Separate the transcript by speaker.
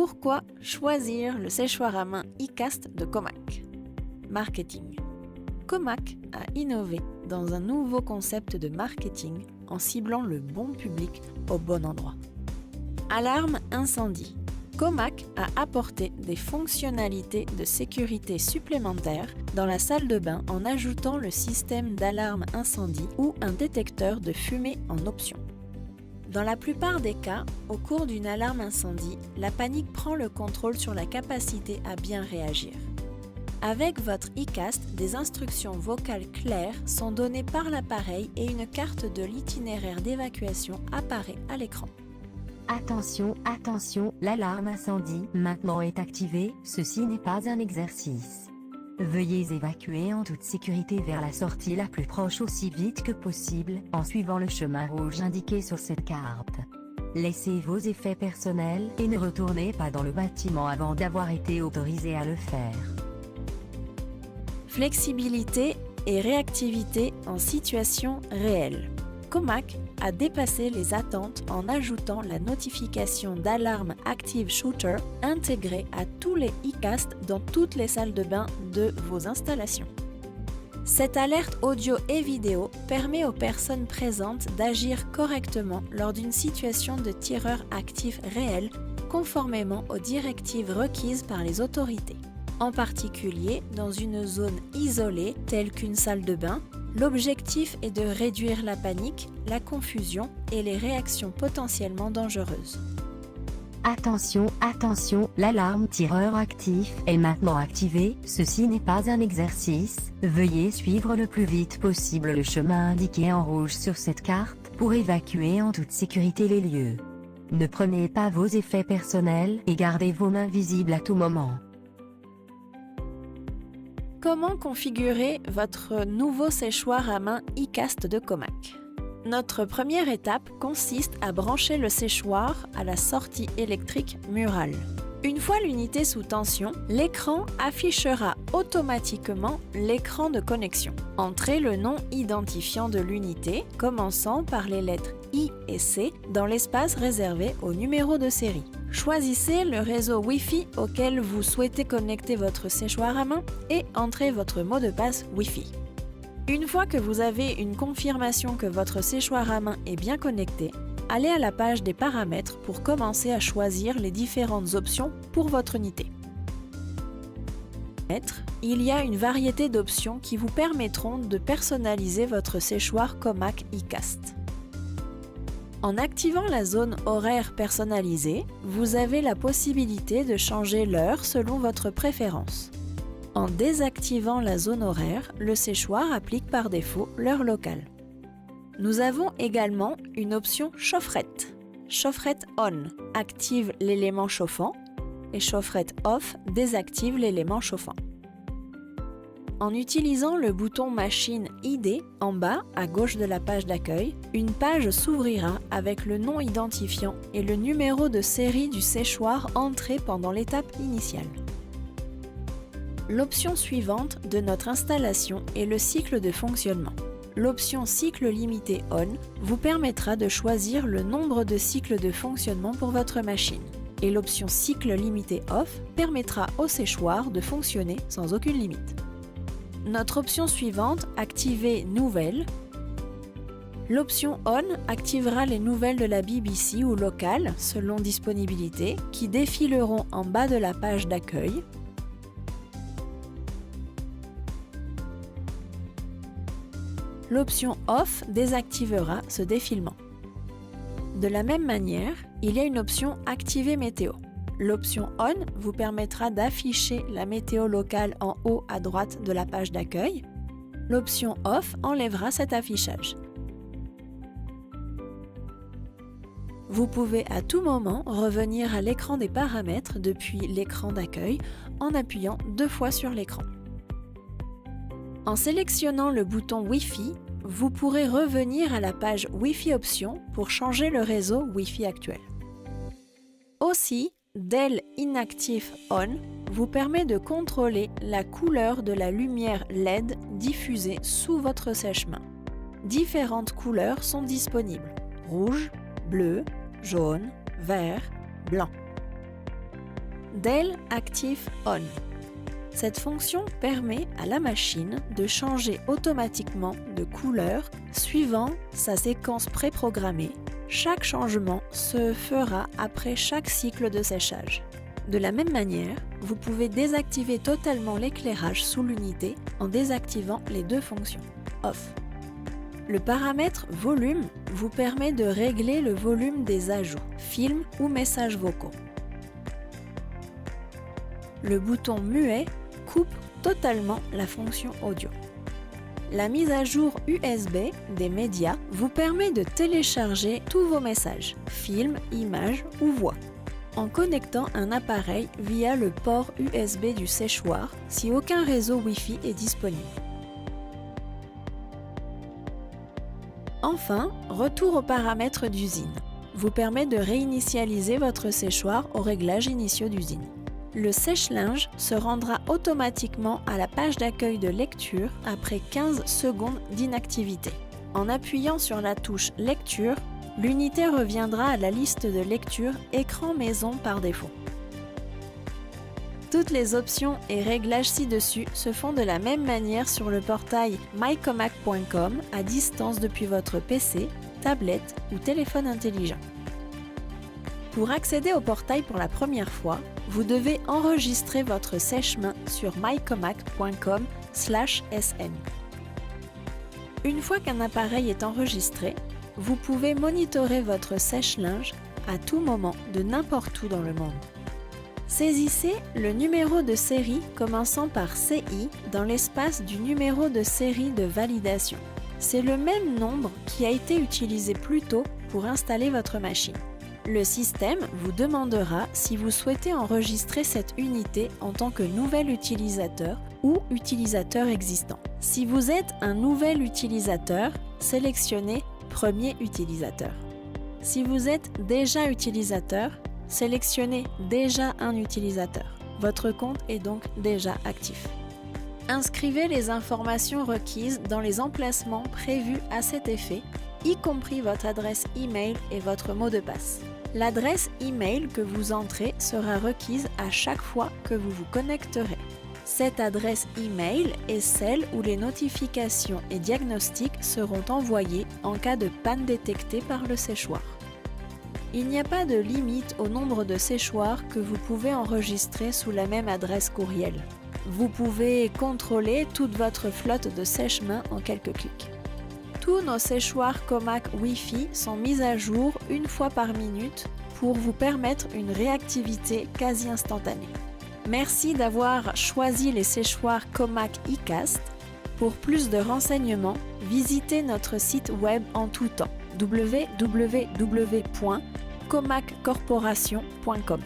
Speaker 1: Pourquoi choisir le séchoir à main iCast de Comac? Marketing. Comac a innové dans un nouveau concept de marketing en ciblant le bon public au bon endroit. Alarme incendie. Comac a apporté des fonctionnalités de sécurité supplémentaires dans la salle de bain en ajoutant le système d'alarme incendie ou un détecteur de fumée en option. Dans la plupart des cas, au cours d'une alarme incendie, la panique prend le contrôle sur la capacité à bien réagir. Avec votre iCast, des instructions vocales claires sont données par l'appareil et une carte de l'itinéraire d'évacuation apparaît à l'écran.
Speaker 2: Attention, attention, l'alarme incendie maintenant est activée, ceci n'est pas un exercice. Veuillez évacuer en toute sécurité vers la sortie la plus proche aussi vite que possible, en suivant le chemin rouge indiqué sur cette carte. Laissez vos effets personnels et ne retournez pas dans le bâtiment avant d'avoir été autorisé à le faire.
Speaker 1: Flexibilité et réactivité en situation réelle. Comac a dépassé les attentes en ajoutant la notification d'alarme Active Shooter intégrée à tous les iCast dans toutes les salles de bain de vos installations. Cette alerte audio et vidéo permet aux personnes présentes d'agir correctement lors d'une situation de tireur actif réel conformément aux directives requises par les autorités. En particulier, dans une zone isolée telle qu'une salle de bain, l'objectif est de réduire la panique, la confusion et les réactions potentiellement dangereuses.
Speaker 2: Attention, attention, l'alarme tireur actif est maintenant activée, ceci n'est pas un exercice, veuillez suivre le plus vite possible le chemin indiqué en rouge sur cette carte pour évacuer en toute sécurité les lieux. Ne prenez pas vos effets personnels et gardez vos mains visibles à tout moment.
Speaker 1: Comment configurer votre nouveau séchoir à main iCast de Comac? Notre première étape consiste à brancher le séchoir à la sortie électrique murale. Une fois l'unité sous tension, l'écran affichera automatiquement l'écran de connexion. Entrez le nom identifiant de l'unité, commençant par les lettres I et C dans l'espace réservé au numéro de série. Choisissez le réseau Wi-Fi auquel vous souhaitez connecter votre séchoir à main et entrez votre mot de passe Wi-Fi. Une fois que vous avez une confirmation que votre séchoir à main est bien connecté, allez à la page des paramètres pour commencer à choisir les différentes options pour votre unité. Il y a une variété d'options qui vous permettront de personnaliser votre séchoir Comac iCast. En activant la zone horaire personnalisée, vous avez la possibilité de changer l'heure selon votre préférence. En désactivant la zone horaire, le séchoir applique par défaut l'heure locale. Nous avons également une option chaufferette. Chaufferette on active l'élément chauffant et chaufferette off désactive l'élément chauffant. En utilisant le bouton Machine ID en bas à gauche de la page d'accueil, une page s'ouvrira avec le nom identifiant et le numéro de série du séchoir entré pendant l'étape initiale. L'option suivante de notre installation est le cycle de fonctionnement. L'option cycle limité on vous permettra de choisir le nombre de cycles de fonctionnement pour votre machine. Et l'option cycle limité off permettra au séchoir de fonctionner sans aucune limite. Notre option suivante, activer nouvelles. L'option on activera les nouvelles de la BBC ou locales, selon disponibilité, qui défileront en bas de la page d'accueil. L'option off désactivera ce défilement. De la même manière, il y a une option activer météo. L'option on vous permettra d'afficher la météo locale en haut à droite de la page d'accueil. L'option off enlèvera cet affichage. Vous pouvez à tout moment revenir à l'écran des paramètres depuis l'écran d'accueil en appuyant 2 fois sur l'écran. En sélectionnant le bouton Wi-Fi, vous pourrez revenir à la page Wi-Fi Options pour changer le réseau Wi-Fi actuel. Aussi, Dell Inactive On vous permet de contrôler la couleur de la lumière LED diffusée sous votre sèche-main. Différentes couleurs sont disponibles: rouge, bleu, jaune, vert, blanc. Dail Active On. Cette fonction permet à la machine de changer automatiquement de couleur suivant sa séquence préprogrammée. Chaque changement se fera après chaque cycle de séchage. De la même manière, vous pouvez désactiver totalement l'éclairage sous l'unité en désactivant les deux fonctions Off. Le paramètre volume vous permet de régler le volume des ajouts, films ou messages vocaux. Le bouton muet coupe totalement la fonction audio. La mise à jour USB des médias vous permet de télécharger tous vos messages, films, images ou voix, en connectant un appareil via le port USB du séchoir si aucun réseau Wi-Fi est disponible. Enfin, retour aux paramètres d'usine vous permet de réinitialiser votre séchoir aux réglages initiaux d'usine. Le sèche-linge se rendra automatiquement à la page d'accueil de lecture après 15 secondes d'inactivité. En appuyant sur la touche Lecture, l'unité reviendra à la liste de lecture Écran maison par défaut. Toutes les options et réglages ci-dessus se font de la même manière sur le portail mycomac.com à distance depuis votre PC, tablette ou téléphone intelligent. Pour accéder au portail pour la première fois, vous devez enregistrer votre sèche-main sur mycomac.com/sn. Une fois qu'un appareil est enregistré, vous pouvez monitorer votre sèche-linge à tout moment de n'importe où dans le monde. Saisissez le numéro de série commençant par CI dans l'espace du numéro de série de validation. C'est le même nombre qui a été utilisé plus tôt pour installer votre machine. Le système vous demandera si vous souhaitez enregistrer cette unité en tant que nouvel utilisateur ou utilisateur existant. Si vous êtes un nouvel utilisateur, sélectionnez Premier utilisateur. Si vous êtes déjà utilisateur, sélectionnez Déjà un utilisateur. Votre compte est donc déjà actif. Inscrivez les informations requises dans les emplacements prévus à cet effet, y compris votre adresse email et votre mot de passe. L'adresse email que vous entrez sera requise à chaque fois que vous vous connecterez. Cette adresse email est celle où les notifications et diagnostics seront envoyés en cas de panne détectée par le séchoir. Il n'y a pas de limite au nombre de séchoirs que vous pouvez enregistrer sous la même adresse courriel. Vous pouvez contrôler toute votre flotte de sèche-mains en quelques clics. Tous nos séchoirs Comac Wi-Fi sont mis à jour une fois par minute pour vous permettre une réactivité quasi instantanée. Merci d'avoir choisi les séchoirs Comac iCast. Pour plus de renseignements, visitez notre site web en tout temps www.comaccorporation.com.